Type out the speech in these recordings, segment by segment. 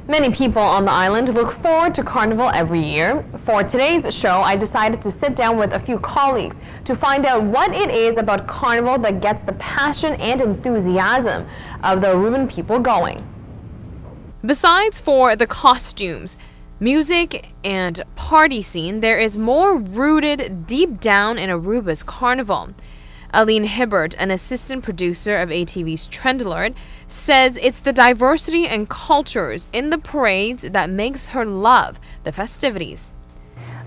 Many people on the island look forward to Carnival every year. For today's show, I decided to sit down with a few colleagues to find out what it is about Carnival that gets the passion and enthusiasm of the Aruban people going. Besides for the costumes, music, and party scene, there is more rooted deep down in Aruba's Carnival. Aline Hibbert, an assistant producer of ATV's Trend Alert, says it's the diversity and cultures in the parades that makes her love the festivities.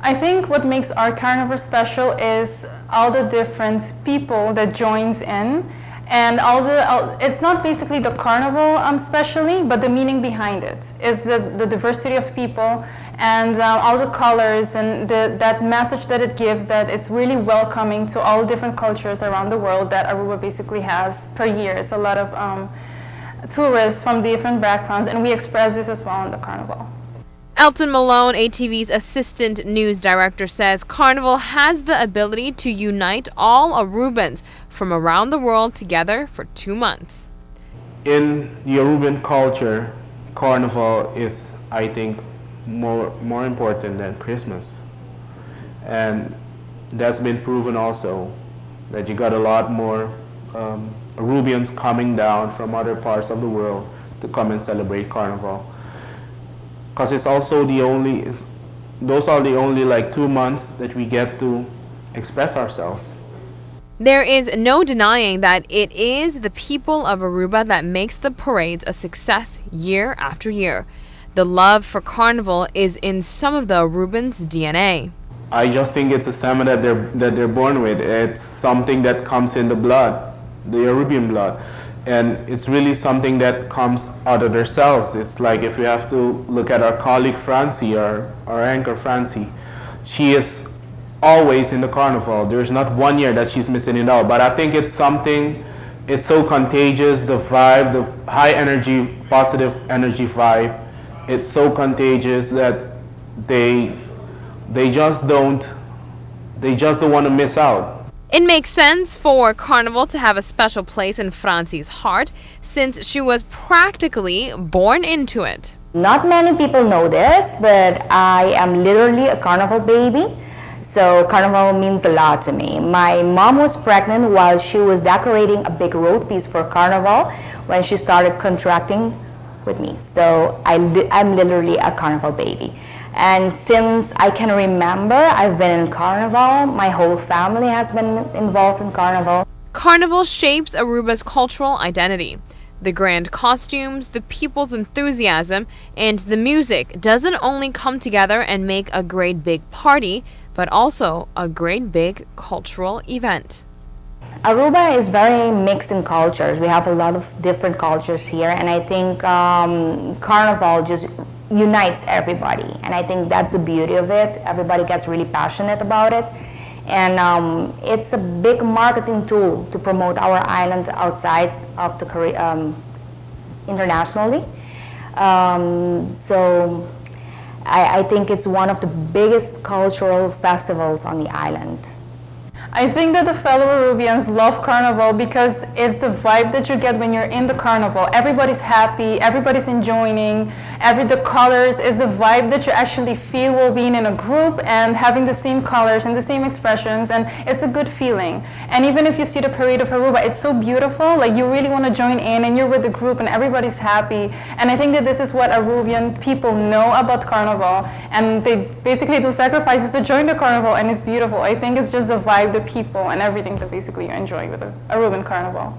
I think what makes our carnival special is all the different people that joins in, and it's not basically the carnival especially, but the meaning behind it is the diversity of people and all the colors and that message that it gives, that it's really welcoming to all different cultures around the world that Aruba basically has per year. It's a lot of tourists from different backgrounds, and we express this as well in the carnival. Elton Malone, ATV's assistant news director, says Carnival has the ability to unite all Arubans from around the world together for 2 months. In the Aruban culture, Carnival is, I think, more important than Christmas. And that's been proven also, that you got a lot more Arubians coming down from other parts of the world to come and celebrate Carnival. Because it's also those are the only like 2 months that we get to express ourselves. There is no denying that it is the people of Aruba that makes the parades a success year after year. The love for Carnival is in some of the Arubans' DNA. I just think it's a stamina that they're born with. It's something that comes in the blood, the Arubian blood. And it's really something that comes out of themselves. It's like if we have to look at our colleague Francie, our anchor Francie, she is always in the carnival. There's not 1 year that she's missing it out. But I think it's something, it's so contagious, the vibe, the high energy, positive energy vibe. It's so contagious that they just don't want to miss out. It makes sense for Carnival to have a special place in Francie's heart since she was practically born into it. Not many people know this, but I am literally a Carnival baby. So Carnival means a lot to me. My mom was pregnant while she was decorating a big road piece for Carnival when she started contracting with me. So I'm literally a Carnival baby. And since I can remember, I've been in Carnival. My whole family has been involved in Carnival. Carnival shapes Aruba's cultural identity. The grand costumes, the people's enthusiasm, and the music doesn't only come together and make a great big party, but also a great big cultural event. Aruba is very mixed in cultures. We have a lot of different cultures here, and I think Carnival just unites everybody, and I think that's the beauty of it. Everybody gets really passionate about it, and it's a big marketing tool to promote our island outside of the internationally. So I think it's one of the biggest cultural festivals on the island. I think that the fellow Arubians love Carnival because it's the vibe that you get when you're in the Carnival. Everybody's happy, everybody's enjoying, the colors is the vibe that you actually feel while being in a group and having the same colors and the same expressions, and it's a good feeling. And even if you see the parade of Aruba, it's so beautiful, like you really want to join in and you're with the group and everybody's happy. And I think that this is what Arubian people know about Carnival, and they basically do sacrifices to join the Carnival, and it's beautiful. I think it's just the vibe, the people, and everything that basically you enjoy with the Aruban Carnival.